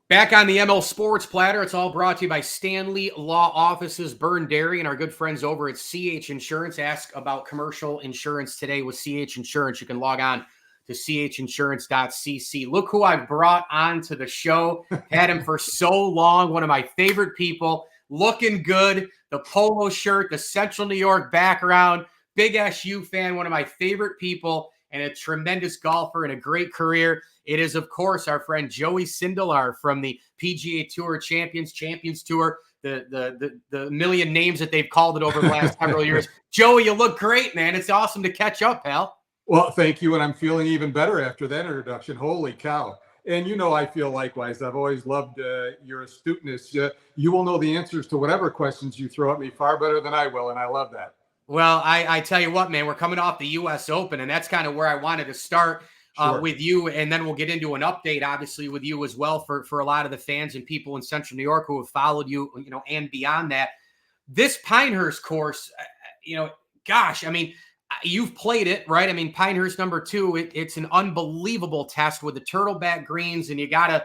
Back on the ML Sports Platter, it's all brought to you by Stanley Law Offices, Burn Dairy, and our good friends over at CH Insurance. Ask about commercial insurance today with CH Insurance. You can log on to chinsurance.cc. Look who I've brought onto the show. Had him for so long. One of my favorite people. Looking good. The polo shirt, the Central New York background. Big SU fan. One of my favorite people and a tremendous golfer and a great career. It is, of course, our friend Joey Sindelar from the PGA Tour Champions Tour, the million names that they've called it over the last several years. Joey, you look great, man. It's awesome to catch up, pal. Well, thank you, and I'm feeling even better after that introduction. Holy cow. And I feel likewise. I've always loved your astuteness. You will know the answers to whatever questions you throw at me far better than I will, and I love that. Well, I tell you what, man, we're coming off the U.S. Open, and that's kind of where I wanted to start with you, and then we'll get into an update, obviously, with you as well for a lot of the fans and people in Central New York who have followed you, and beyond that. This Pinehurst course, gosh, I mean, you've played it, right? I mean, Pinehurst number 2, it's an unbelievable test with the turtleback greens, and you got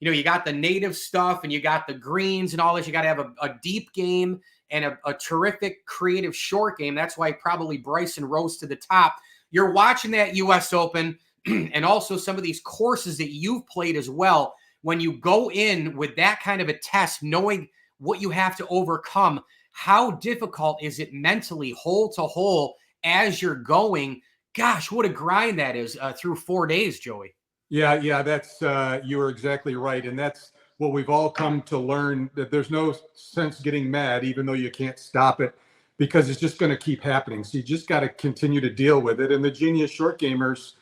the native stuff, and you got the greens and all this. You got to have a deep game and a terrific creative short game. That's why probably Bryson rose to the top. You're watching that U.S. Open and also some of these courses that you've played as well. When you go in with that kind of a test, knowing what you have to overcome, how difficult is it mentally, hole to hole, as you're going? Gosh, what a grind that is through 4 days, Joey. Yeah, that's you are exactly right. And that's what we've all come to learn, that there's no sense getting mad, even though you can't stop it, because it's just going to keep happening. So you just got to continue to deal with it. And the genius short gamers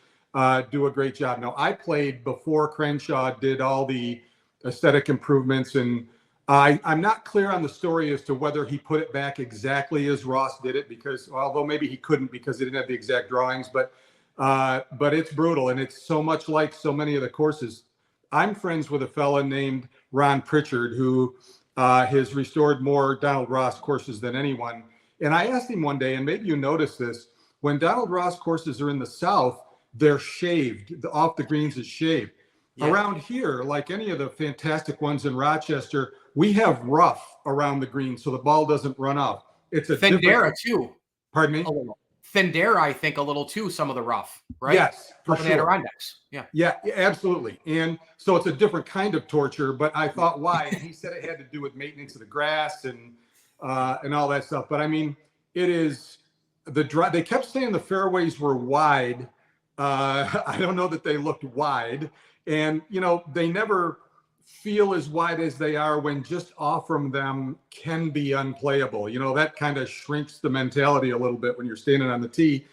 do a great job. Now, I played before Crenshaw did all the aesthetic improvements, and I'm not clear on the story as to whether he put it back exactly as Ross did it, because although maybe he couldn't because he didn't have the exact drawings, but it's brutal, and it's so much like so many of the courses. I'm friends with a fella named Ron Pritchard who has restored more Donald Ross courses than anyone. And I asked him one day, and maybe you noticed this, when Donald Ross courses are in the South, they're shaved. Off the greens is shaved. Yeah. Around here, like any of the fantastic ones in Rochester, we have rough around the green so the ball doesn't run off. It's a Fendera too. Pardon me? Fendera, I think, a little too, some of the rough, right? Yes, for sure. Adirondacks. Yeah, absolutely. And so it's a different kind of torture, but I thought, why? And he said it had to do with maintenance of the grass and all that stuff. But I mean, it is the drive. They kept saying the fairways were wide. I don't know that they looked wide. And, they never feel as wide as they are when just off from them can be unplayable. That kind of shrinks the mentality a little bit when you're standing on the tee.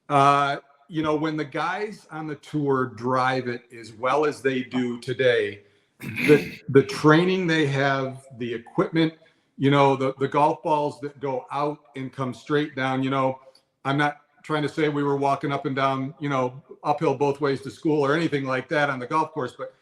When the guys on the tour drive it as well as they do today, the training they have, the equipment, the golf balls that go out and come straight down, I'm not trying to say we were walking up and down, uphill both ways to school or anything like that on the golf course, but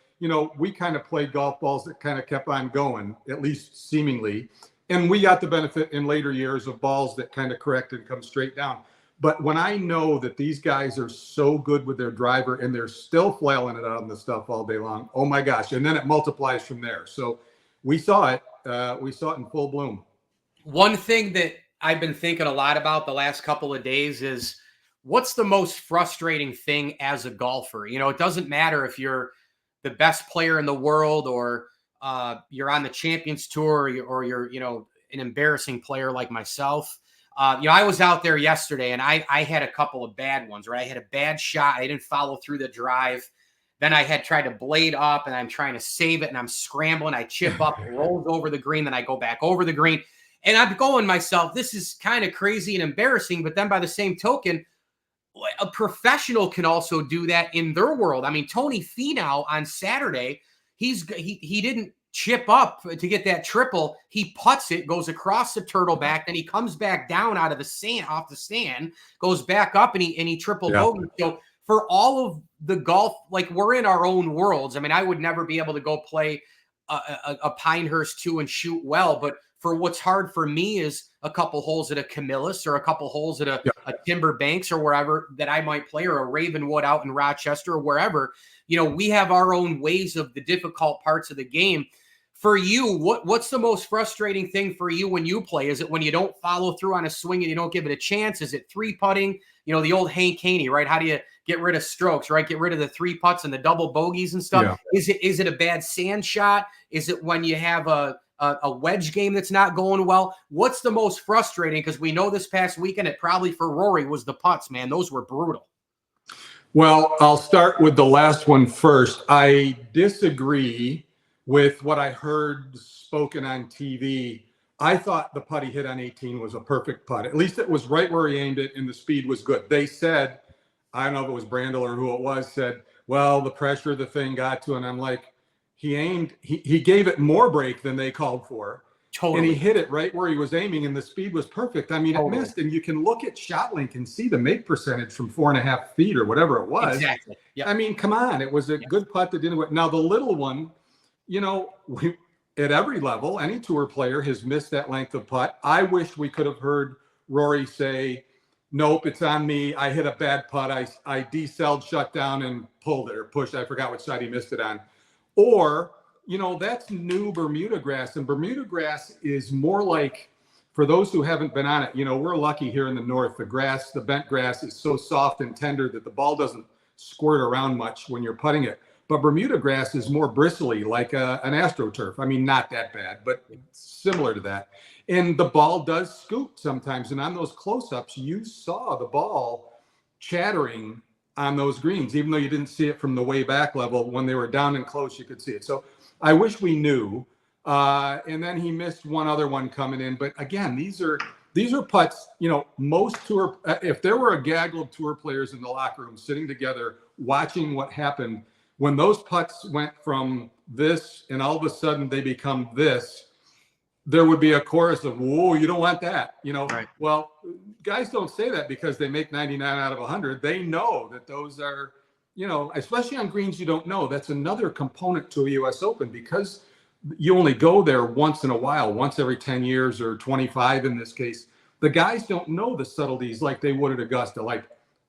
we kind of played golf balls that kind of kept on going, at least seemingly. And we got the benefit in later years of balls that kind of correct and come straight down. But when I know that these guys are so good with their driver and they're still flailing it out on the stuff all day long, oh my gosh. And then it multiplies from there. So we saw it. We saw it in full bloom. One thing that I've been thinking a lot about the last couple of days is, what's the most frustrating thing as a golfer? It doesn't matter if you're the best player in the world or you're on the Champions Tour or you're, an embarrassing player like myself. I was out there yesterday and I had a couple of bad ones, right? I had a bad shot. I didn't follow through the drive. Then I had tried to blade up and I'm trying to save it and I'm scrambling. I chip up, rolls over the green. Then I go back over the green and I'm going myself, this is kind of crazy and embarrassing. But then by the same token, a professional can also do that in their world. I mean, Tony Finau on Saturday, he didn't chip up to get that triple. He putts it, goes across the turtleback, then he comes back down out of the sand, off the stand, goes back up and he triple bogey. So for all of the golf, like, we're in our own worlds. I mean, I would never be able to go play a Pinehurst too and shoot well. But for what's hard for me is a couple holes at a Camillus or a couple holes at a Timber Banks or wherever that I might play, or a Ravenwood out in Rochester or wherever. We have our own ways of the difficult parts of the game. For you, what's the most frustrating thing for you when you play? Is it when you don't follow through on a swing and you don't give it a chance? Is it three putting? The old Hank Haney, right? How do you get rid of strokes, right? Get rid of the three putts and the double bogeys and stuff. Yeah. Is it a bad sand shot? Is it when you have a wedge game that's not going well? What's the most frustrating? Because we know this past weekend, it probably for Rory was the putts, man. Those were brutal. Well, I'll start with the last one first. I disagree with what I heard spoken on TV. I thought the putt he hit on 18 was a perfect putt. At least it was right where he aimed it, and the speed was good. They said, I don't know if it was Brandel or who it was, said, well, the pressure of the thing got to him. And I'm like, he gave it more break than they called for. Totally. And he hit it right where he was aiming, and the speed was perfect. I mean, totally. It missed, and you can look at ShotLink and see the make percentage from 4.5 feet or whatever it was. Exactly. Yep. I mean, come on. It was a good putt that didn't work. Now, the little one, at every level, any tour player has missed that length of putt. I wish we could have heard Rory say, nope, it's on me. I hit a bad putt. I decelled, shut down, and pulled it or pushed. I forgot which side he missed it on. Or, that's new Bermuda grass. And Bermuda grass is more like, for those who haven't been on it, we're lucky here in the north. The bent grass is so soft and tender that the ball doesn't squirt around much when you're putting it. But Bermuda grass is more bristly, like an AstroTurf. I mean, not that bad, but similar to that. And the ball does scoot sometimes. And on those close-ups, you saw the ball chattering on those greens, even though you didn't see it from the way back level. When they were down and close, you could see it. So I wish we knew. And then he missed one other one coming in. But again, these are putts, most tour, if there were a gaggle of tour players in the locker room sitting together watching what happened, when those putts went from this and all of a sudden they become this, there would be a chorus of, whoa, you don't want that. Right. Well, guys don't say that because they make 99 out of 100. They know that those are, especially on greens you don't know. That's another component to a U.S. Open, because you only go there once in a while, once every 10 years or 25 in this case. The guys don't know the subtleties like they would at Augusta. Like,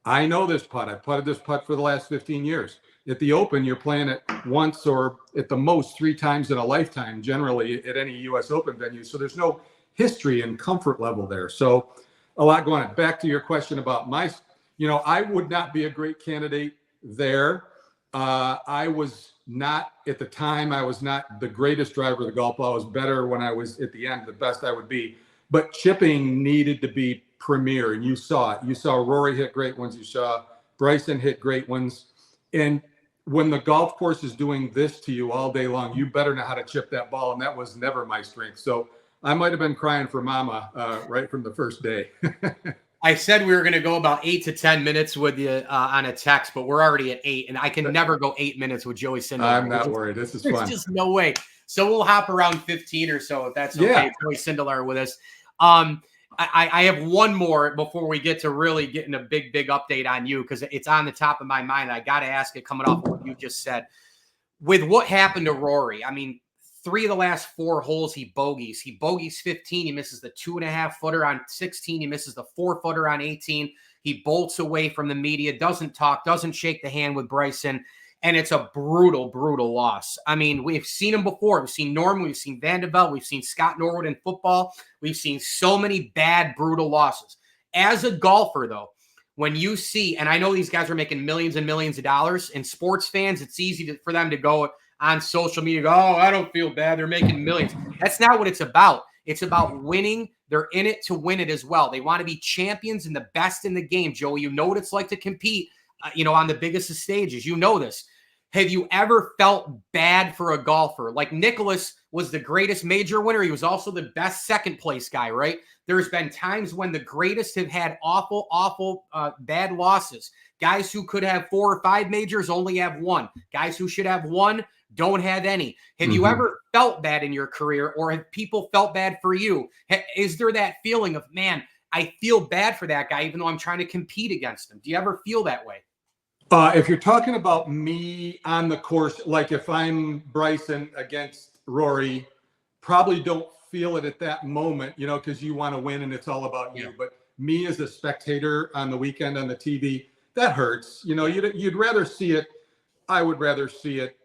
I know this putt. I've putted this putt for the last 15 years. At the Open, you're playing it once or at the most 3 times in a lifetime, generally at any U.S. Open venue. So there's no history and comfort level there. So a lot going on. Back to your question about I would not be a great candidate there. I was not, at the time, I was not the greatest driver of the golf ball. I was better when I was at the end, the best I would be. But chipping needed to be premier, and you saw it. You saw Rory hit great ones. You saw Bryson hit great ones. And when the golf course is doing this to you all day long, you better know how to chip that ball. And that was never my strength. So I might have been crying for mama right from the first day. I said we were going to go about 8 to 10 minutes with you on a text, but we're already at 8, and I can never go 8 mintes with Joey Sindelar. I'm not worried. This is fun. There's just no way. So we'll hop around 15 or so if that's okay. Yeah. Joey Sindelar with us. I have one more before we get to really getting a big update on you, because it's on the top of my mind. I got to ask it coming off of what you just said. With what happened to Rory, I mean, 3 of the last 4 holes he bogeys. He bogeys 15. He misses the 2.5-footer on 16. He misses the 4-footer on 18. He bolts away from the media, doesn't talk, doesn't shake the hand with Bryson. And it's a brutal loss. I mean, we've seen him before. We've seen Norman. We've seen Van de Velde. We've seen Scott Norwood in football. We've seen so many bad, brutal losses. As a golfer, though, when you see, and I know these guys are making millions and millions of dollars, and sports fans, it's easy for them to go on social media, go, oh, I don't feel bad. They're making millions. That's not what it's about. It's about winning. They're in it to win it as well. They want to be champions and the best in the game, Joey. You know what it's like to compete on the biggest of stages. You know this. Have you ever felt bad for a golfer? Like Nicklaus was the greatest major winner. He was also the best second place guy, right? There's been times when the greatest have had awful bad losses. Guys who could have 4 or 5 majors only have 1. Guys who should have 1 don't have any. Have you ever felt bad in your career, or have people felt bad for you? Is there that feeling of, man, I feel bad for that guy, even though I'm trying to compete against him? Do you ever feel that way? If you're talking about me on the course, like if I'm Bryson against Rory, probably don't feel it at that moment, because you want to win and it's all about Yeah. you. But me as a spectator on the weekend on the TV, that hurts. You'd rather see it. I would rather see it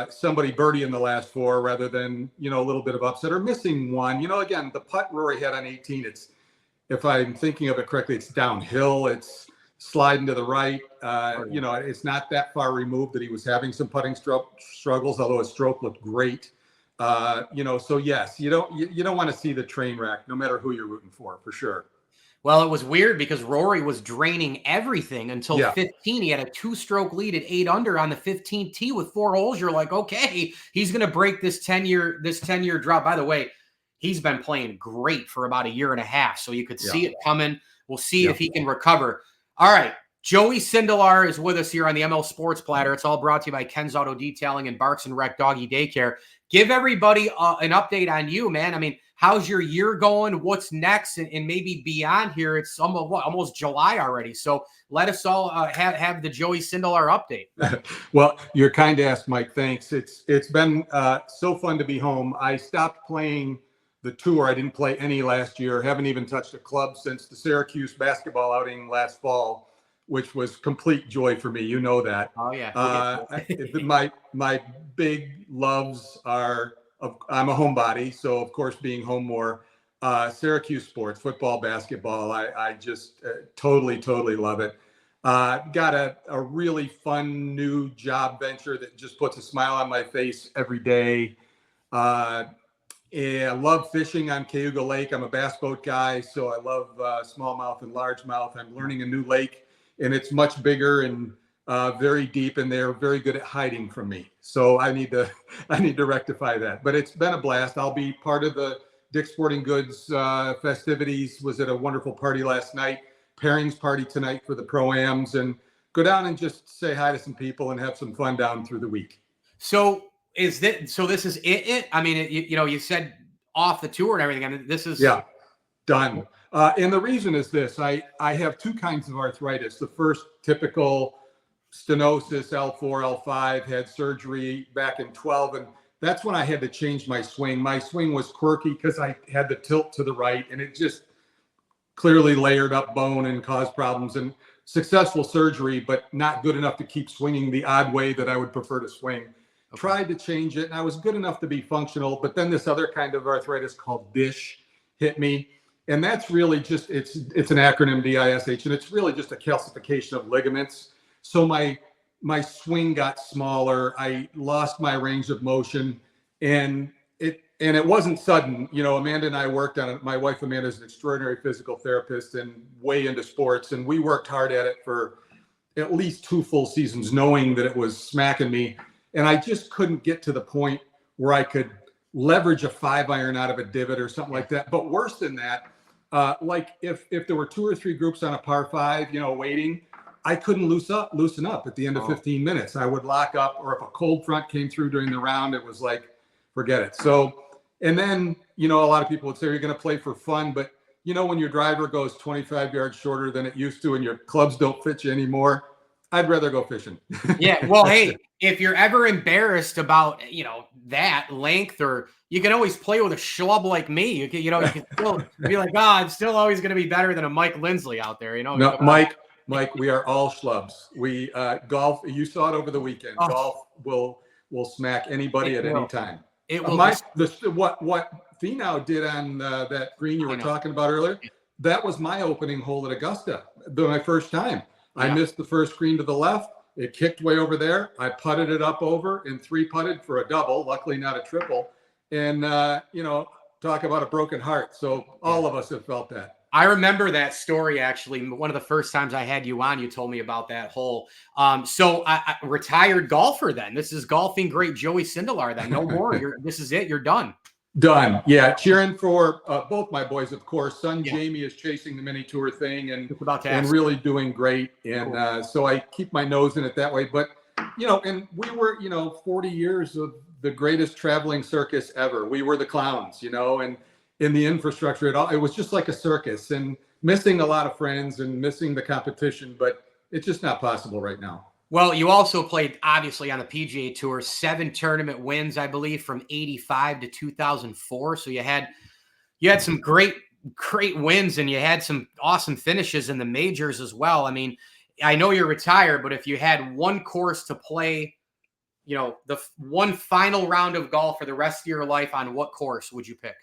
somebody birdie in the last four rather than, a little bit of upset or missing one. Again, the putt Rory had on 18, if I'm thinking of it correctly, it's downhill. It's sliding to the right. It's not that far removed that he was having some putting struggles, although his stroke looked great. So yes, you don't want to see the train wreck, no matter who you're rooting for sure. Well, it was weird because Rory was draining everything until 15. He had a 2-stroke lead at 8 under on the 15th tee with 4 holes. You're like, okay, he's going to break this 10-year drop. By the way, he's been playing great for about a year and a half, so you could see it coming. We'll see if he can recover. All right, Joey Sindelar is with us here on the ML Sports Platter. It's all brought to you by Ken's Auto Detailing and Barks and Rec Doggy Daycare. Give everybody an update on you, man. I mean, how's your year going? What's next? And maybe beyond here, it's almost July already. So let us all have the Joey Sindelar update. Well, you're kind to ask, Mike. Thanks. It's been so fun to be home. I stopped playing the tour. I didn't play any last year. Haven't even touched a club since the Syracuse basketball outing last fall, which was complete joy for me. You know that. Oh, yeah. My big loves are, I'm a homebody, so of course being home more. Syracuse sports, football, basketball, I just totally love it. Got a really fun new job venture that just puts a smile on my face every day. I love fishing on Cayuga Lake. I'm a bass boat guy, so I love smallmouth and largemouth. I'm learning a new lake, and it's much bigger and very deep, and they're very good at hiding from me. So I need to rectify that. But it's been a blast. I'll be part of the Dick's Sporting Goods festivities. Was at a wonderful party last night. Pairings party tonight for the Pro-Ams, and go down and just say hi to some people and have some fun down through the week. So this is it? I mean, you said off the tour and everything. I mean, this is done. And the reason is this: I have 2 kinds of arthritis. The first, typical stenosis, L4, L5, had surgery back in 12, and that's when I had to change my swing. My swing was quirky because I had the tilt to the right, and it just clearly layered up bone and caused problems. And successful surgery, but not good enough to keep swinging the odd way that I would prefer to swing. Tried to change it, and I was good enough to be functional, but then this other kind of arthritis called DISH hit me. And that's really just, it's an acronym, DISH, and it's really just a calcification of ligaments. So my swing got smaller. I lost my range of motion, and it wasn't sudden. Amanda and I worked on it. My wife, Amanda, is an extraordinary physical therapist and way into sports. And we worked hard at it for at least 2 full seasons, knowing that it was smacking me. And I just couldn't get to the point where I could leverage a 5-iron out of a divot or something like that. But worse than that, like if there were 2 or 3 groups on a par 5, waiting, I couldn't loosen up at the end of 15 minutes. I would lock up, or if a cold front came through during the round, it was like, forget it. So, and then, a lot of people would say, you're going to play for fun, but when your driver goes 25 yards shorter than it used to and your clubs don't fit you anymore, I'd rather go fishing. Yeah. Well, hey, if you're ever embarrassed about, that length, or you can always play with a schlub like me. You can still be like, I'm still always going to be better than a Mike Lindsley out there. No, Mike, we are all schlubs. We golf. You saw it over the weekend. Golf will smack anybody at any time. It will. What Finau did on that green you were talking about earlier, that was my opening hole at Augusta, my first time. I missed the first green to the left. It kicked way over there. I putted it up over and 3-putted for a double, luckily not a triple. And, talk about a broken heart. So all of us have felt that. I remember that story, actually. One of the first times I had you on, you told me about that hole. So I retired golfer then. This is golfing great Joey Sindelar then. No more. This is it. You're done. Done. Yeah. Cheering for both my boys, of course. Son Jamie is chasing the mini tour thing and really doing great. And so I keep my nose in it that way. But, and we were, 40 years of the greatest traveling circus ever. We were the clowns, and in the infrastructure at all. It was just like a circus, and missing a lot of friends and missing the competition, but it's just not possible right now. Well, you also played obviously on the PGA Tour, 7 tournament wins, I believe, from 85 to 2004. So you had some great wins, and you had some awesome finishes in the majors as well. I mean, I know you're retired, but if you had one course to play, the one final round of golf for the rest of your life, on what course would you pick?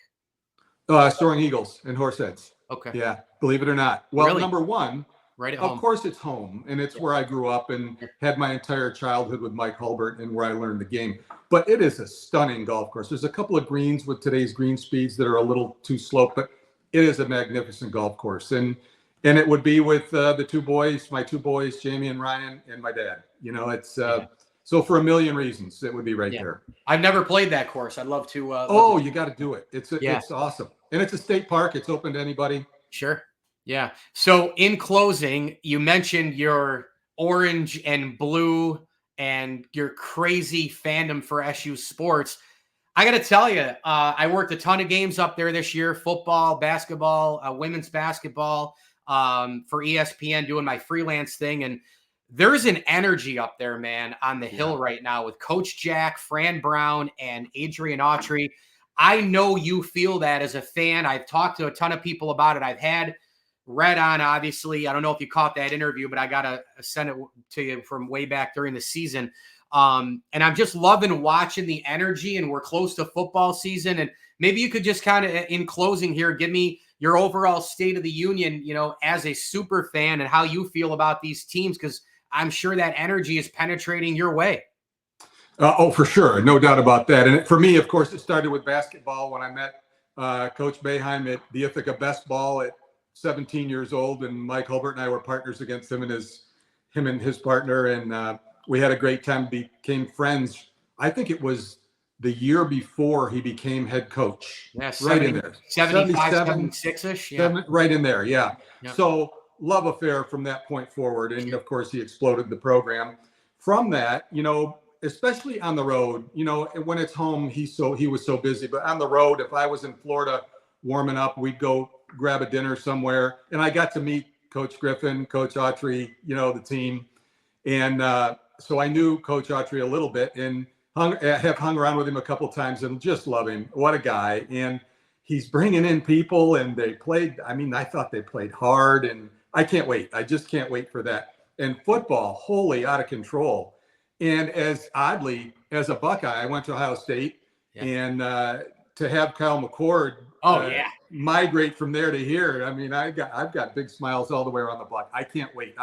Soaring Eagles and Horseheads. Okay. Yeah, believe it or not. Well, Really? number one, Right at of home. course, it's home, and it's where I grew up and had my entire childhood with Mike Hulbert and where I learned the game. But it is a stunning golf course. There's a couple of greens with today's green speeds that are a little too slow, but it is a magnificent golf course. And it would be with the two boys, my two boys, Jamie and Ryan, and my dad. It's so for a million reasons, it would be right there. I've never played that course. I'd love to. You got to do it. It's awesome, and it's a state park. It's open to anybody. Sure. Yeah. So in closing, you mentioned your orange and blue and your crazy fandom for SU sports. I got to tell you, I worked a ton of games up there this year: football, basketball, women's basketball, for ESPN, doing my freelance thing. And there's an energy up there, man, on the hill right now with Coach Jack, Fran Brown, and Adrian Autry. I know you feel that as a fan. I've talked to a ton of people about it. I've had Red on, obviously. I don't know if you caught that interview, but I got to send it to you from way back during the season. And I'm just loving watching the energy, and we're close to football season. And maybe you could just kind of, in closing here, give me your overall state of the union, as a super fan, and how you feel about these teams, because I'm sure that energy is penetrating your way. For sure. No doubt about that. And for me, of course, it started with basketball when I met Coach Boeheim at the Ithaca Best Ball at 17 years old. And Mike Hulbert and I were partners against him and his partner. And we had a great time, became friends. I think it was the year before he became head coach. Yeah, right in there. 75, 76-ish. Yeah. Right in there. Yeah. So love affair from that point forward. And of course, he exploded the program. From that, especially on the road, when it's home, he was so busy. But on the road, if I was in Florida warming up, we'd go grab a dinner somewhere. And I got to meet Coach Griffin, Coach Autry, the team. And so I knew Coach Autry a little bit and have hung around with him a couple of times and just love him. What a guy. And he's bringing in people, and they played. I mean, I thought they played hard, and I can't wait. I just can't wait for that. And football, wholly out of control. And as oddly as a Buckeye, I went to Ohio State, and to have Kyle McCord migrate from there to here. I mean, I've got big smiles all the way around the block. I can't wait.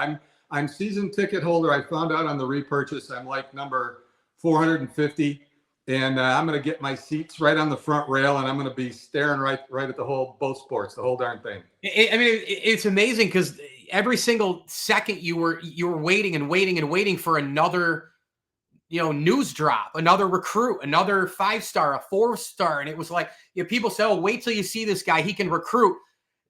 I'm season ticket holder. I found out on the repurchase, I'm like number 450, and I'm going to get my seats right on the front rail, and I'm going to be staring right at both sports, the whole darn thing. It's amazing because every single second you were waiting and waiting and waiting for another news drop, another recruit, another 5-star, a 4-star. And it was like, people say, oh, wait till you see this guy. He can recruit.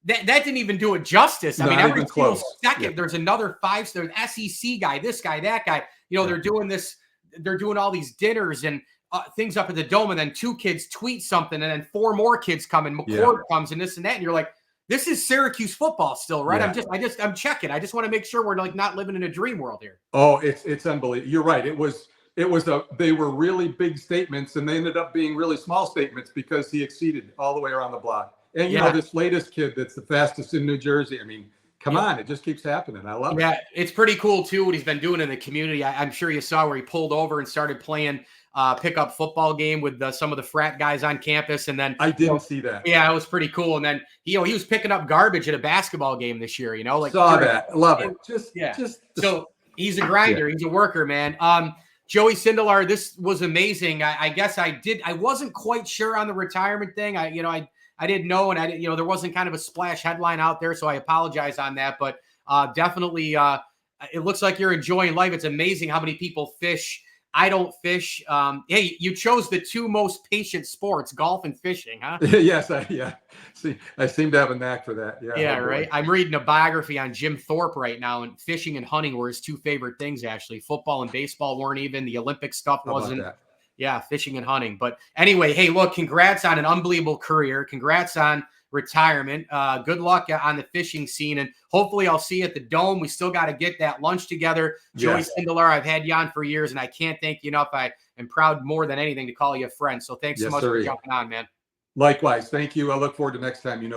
That didn't even do it justice. I mean, every single second, there's another 5-star, SEC guy, this guy, that guy. They're doing this. They're doing all these dinners and things up at the Dome. And then 2 kids tweet something, and then 4 more kids come, and McCord comes, and this and that. And you're like, this is Syracuse football still, right? Yeah. I'm checking. I just want to make sure we're like not living in a dream world here. Oh, it's unbelievable. You're right. They were really big statements, and they ended up being really small statements because he exceeded all the way around the block. And this latest kid that's the fastest in New Jersey. I mean, come on, it just keeps happening. I love it. Yeah, it's pretty cool too what he's been doing in the community. I'm sure you saw where he pulled over and started playing pickup football game with some of the frat guys on campus, and then I didn't see that. Yeah, it was pretty cool. And then he was picking up garbage at a basketball game this year. Saw that, love it. So he's a grinder. He's a worker, man. Joey Sindelar, this was amazing. I guess I wasn't quite sure on the retirement thing. I didn't know, and there wasn't kind of a splash headline out there, so I apologize on that. But definitely, it looks like you're enjoying life. It's amazing how many people fish. I don't fish. Hey, you chose the 2 most patient sports, golf and fishing, huh? Yes, I seem to have a knack for that. Yeah, right. I'm reading a biography on Jim Thorpe right now, and fishing and hunting were his 2 favorite things. Actually, football and baseball weren't even. The Olympic stuff wasn't. Yeah, fishing and hunting. But anyway, hey, look, congrats on an unbelievable career. Congrats on retirement. Good luck on the fishing scene. And hopefully I'll see you at the Dome. We still got to get that lunch together. Joey Sindelar, I've had you on for years, and I can't thank you enough. I am proud more than anything to call you a friend. So thanks so much for jumping on, man. Likewise. Thank you. I look forward to next time.